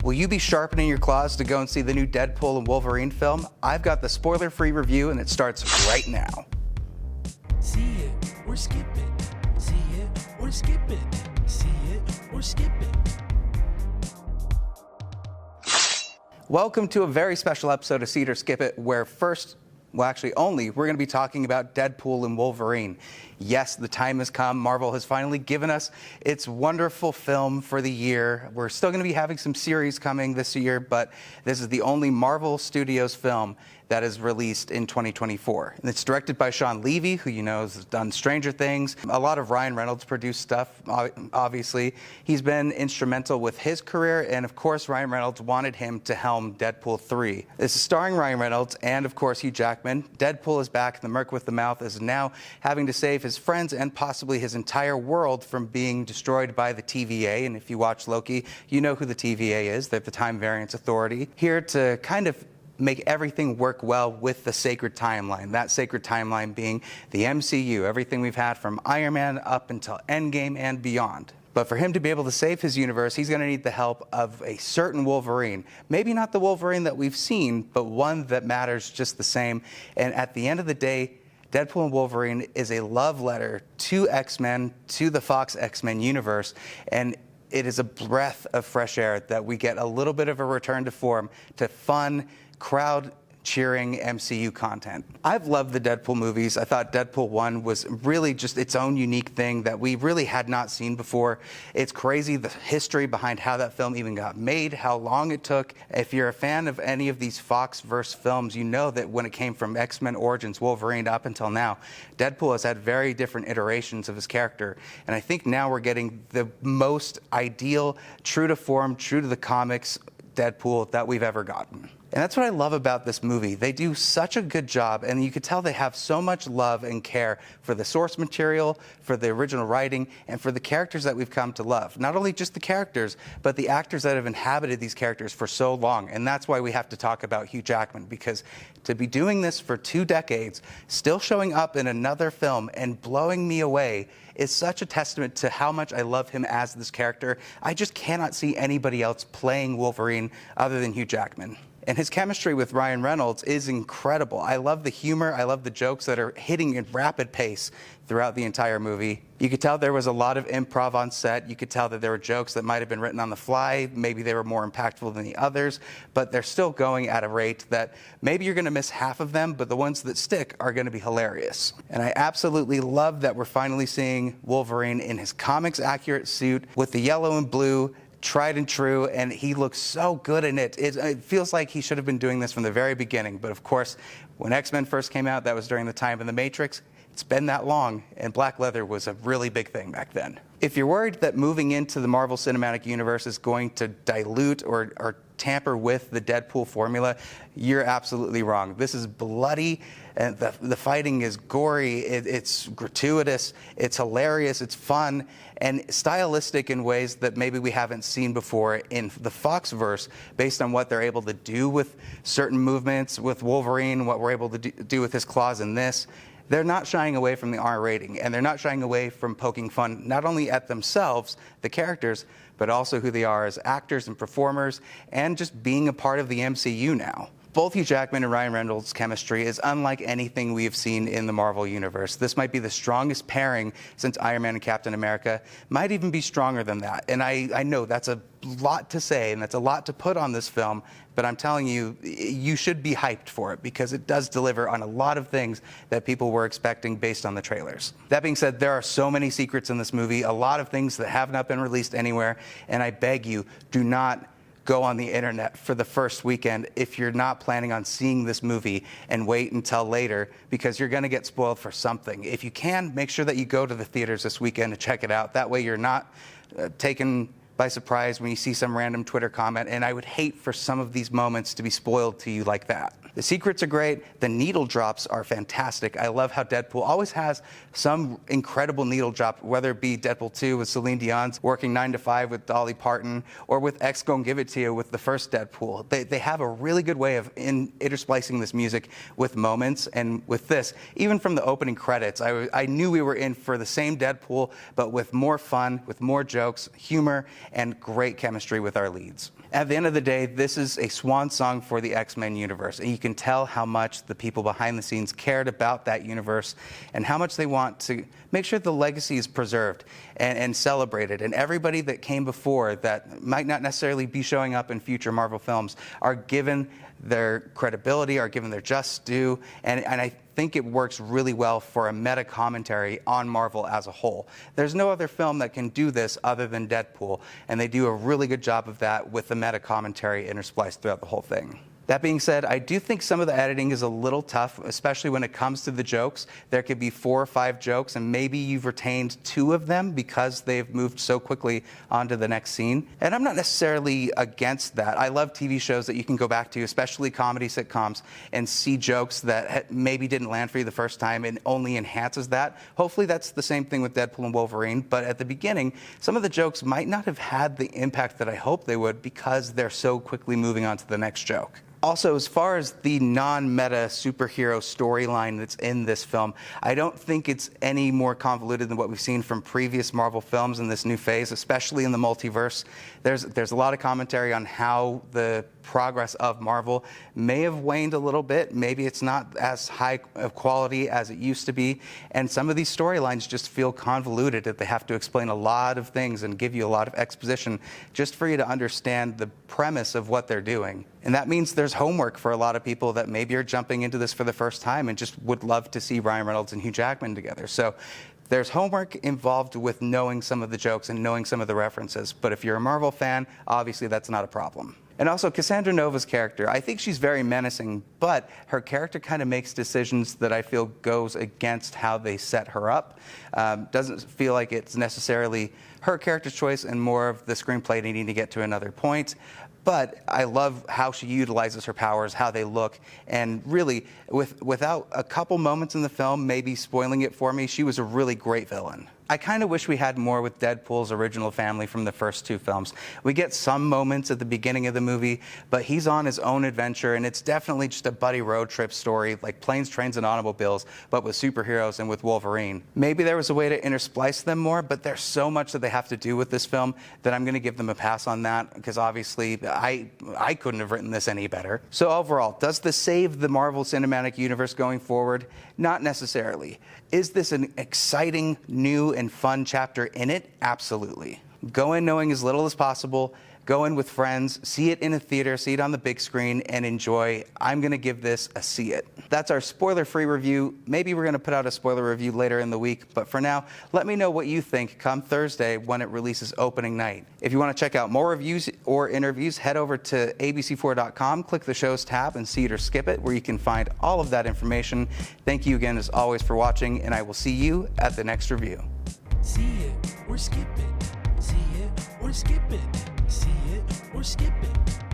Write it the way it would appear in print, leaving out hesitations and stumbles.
Will you be sharpening your claws to go and see the new Deadpool and Wolverine film? I've got the spoiler-free review and it starts right now. See it or skip it. See it or skip it. See it or skip it. Welcome to a very special episode of See It or Skip It, where only, we're going to be talking about Deadpool and Wolverine. Yes, the time has come. Marvel has finally given us its wonderful film for the year. We're still going to be having some series coming this year, but this is the only Marvel Studios film that is released in 2024. And it's directed by Sean Levy, who you know has done Stranger Things. A lot of Ryan Reynolds produced stuff, obviously. He's been instrumental with his career, and of course Ryan Reynolds wanted him to helm Deadpool 3. This is starring Ryan Reynolds and of course Hugh Jackman. Deadpool is back, the Merc with the Mouth is now having to save his friends and possibly his entire world from being destroyed by the TVA. And if you watch Loki, you know who the TVA is. They're the Time Variance Authority, here to kind of make everything work well with the sacred timeline. That sacred timeline being the MCU, everything we've had from Iron Man up until Endgame and beyond. But for him to be able to save his universe, he's going to need the help of a certain Wolverine. Maybe not the Wolverine that we've seen, but one that matters just the same. And at the end of the day, Deadpool and Wolverine is a love letter to X-Men, to the Fox X-Men universe, and it is a breath of fresh air that we get a little bit of a return to form, to fun, crowd-cheering MCU content. I've loved the Deadpool movies. I thought Deadpool 1 was really just its own unique thing that we really had not seen before. It's crazy the history behind how that film even got made, how long it took. If you're a fan of any of these Fox-verse films, you know that when it came from X-Men Origins Wolverine up until now, Deadpool has had very different iterations of his character. And I think now we're getting the most ideal, true to form, true to the comics Deadpool that we've ever gotten. And that's what I love about this movie. They do such a good job, and you could tell they have so much love and care for the source material, for the original writing, and for the characters that we've come to love. Not only just the characters, but the actors that have inhabited these characters for so long. And that's why we have to talk about Hugh Jackman, because to be doing this for 2 decades, still showing up in another film and blowing me away is such a testament to how much I love him as this character. I just cannot see anybody else playing Wolverine other than Hugh Jackman. And his chemistry with Ryan Reynolds is incredible. I love the humor. I love the jokes that are hitting at rapid pace throughout the entire movie. You could tell there was a lot of improv on set. You could tell that there were jokes that might have been written on the fly. Maybe they were more impactful than the others, but they're still going at a rate that maybe you're going to miss half of them, but the ones that stick are going to be hilarious. And I absolutely love that we're finally seeing Wolverine in his comics accurate suit with the yellow and blue, tried and true, and he looks so good in it. It feels like he should have been doing this from the very beginning. But of course, when X-Men first came out, that was during the time of the Matrix. It's been that long, and black leather was a really big thing back then. If you're worried that moving into the Marvel Cinematic Universe is going to dilute or tamper with the Deadpool formula, you're absolutely wrong. This is bloody, and the fighting is gory, it's gratuitous, it's hilarious, it's fun, and stylistic in ways that maybe we haven't seen before in the Foxverse, based on what they're able to do with certain movements with Wolverine, what we're able to do with his claws in this. They're not shying away from the R rating, and they're not shying away from poking fun not only at themselves, the characters, but also who they are as actors and performers, and just being a part of the MCU now. Both Hugh Jackman and Ryan Reynolds' chemistry is unlike anything we have seen in the Marvel Universe. This might be the strongest pairing since Iron Man and Captain America, might even be stronger than that. And I know that's a lot to say, and that's a lot to put on this film, but I'm telling you, you should be hyped for it, because it does deliver on a lot of things that people were expecting based on the trailers. That being said, there are so many secrets in this movie, a lot of things that have not been released anywhere, and I beg you, do not go on the internet for the first weekend if you're not planning on seeing this movie, and wait until later, because you're going to get spoiled for something. If you can, make sure that you go to the theaters this weekend to check it out. That way you're not taken by surprise when you see some random Twitter comment, and I would hate for some of these moments to be spoiled to you like that. The secrets are great. The needle drops are fantastic. I love how Deadpool always has some incredible needle drop, whether it be Deadpool 2 with Celine Dion's working 9 to 5 with Dolly Parton, or with X Gon' Give It To You with the first Deadpool. They have a really good way of intersplicing this music with moments, and with this, even from the opening credits, I knew we were in for the same Deadpool, but with more fun, with more jokes, humor, and great chemistry with our leads. At the end of the day, this is a swan song for the X-Men universe, and you can tell how much the people behind the scenes cared about that universe and how much they want to make sure the legacy is preserved and celebrated. And everybody that came before that might not necessarily be showing up in future Marvel films are given their credibility, are given their just due, and I think it works really well for a meta commentary on Marvel as a whole. There's no other film that can do this other than Deadpool, and they do a really good job of that with the meta commentary interspliced throughout the whole thing. That being said, I do think some of the editing is a little tough, especially when it comes to the jokes. There could be 4 or 5 jokes, and maybe you've retained 2 of them because they've moved so quickly onto the next scene. And I'm not necessarily against that. I love TV shows that you can go back to, especially comedy sitcoms, and see jokes that maybe didn't land for you the first time and only enhances that. Hopefully that's the same thing with Deadpool and Wolverine, but at the beginning, some of the jokes might not have had the impact that I hope they would because they're so quickly moving on to the next joke. Also, as far as the non-meta superhero storyline that's in this film, I don't think it's any more convoluted than what we've seen from previous Marvel films in this new phase, especially in the multiverse. There's a lot of commentary on how the progress of Marvel may have waned a little bit. Maybe it's not as high of quality as it used to be. And some of these storylines just feel convoluted, that they have to explain a lot of things and give you a lot of exposition just for you to understand the premise of what they're doing. And that means there's homework for a lot of people that maybe are jumping into this for the first time and just would love to see Ryan Reynolds and Hugh Jackman together. So there's homework involved with knowing some of the jokes and knowing some of the references. But if you're a Marvel fan, obviously that's not a problem. And also, Cassandra Nova's character, I think she's very menacing, but her character kind of makes decisions that I feel goes against how they set her up. Doesn't feel like it's necessarily her character choice and more of the screenplay needing to get to another point. But I love how she utilizes her powers, how they look, and really, without a couple moments in the film maybe spoiling it for me, she was a really great villain. I kind of wish we had more with Deadpool's original family from the first 2 films. We get some moments at the beginning of the movie, but he's on his own adventure, and it's definitely just a buddy road trip story, like planes, trains, and automobiles, but with superheroes and with Wolverine. Maybe there was a way to intersplice them more, but there's so much that they have to do with this film that I'm going to give them a pass on that, because obviously I couldn't have written this any better. So overall, does this save the Marvel Cinematic Universe going forward? Not necessarily. Is this an exciting, new, and fun chapter in it? Absolutely. Go in knowing as little as possible. Go in with friends, see it in a theater, see it on the big screen, and enjoy. I'm going to give this a see it. That's our spoiler-free review. Maybe we're going to put out a spoiler review later in the week, but for now, let me know what you think come Thursday when it releases opening night. If you want to check out more reviews or interviews, head over to abc4.com, click the shows tab, and see it or skip it, where you can find all of that information. Thank you again, as always, for watching, and I will see you at the next review. See it or skip it. See it or skip it. See it or skip it.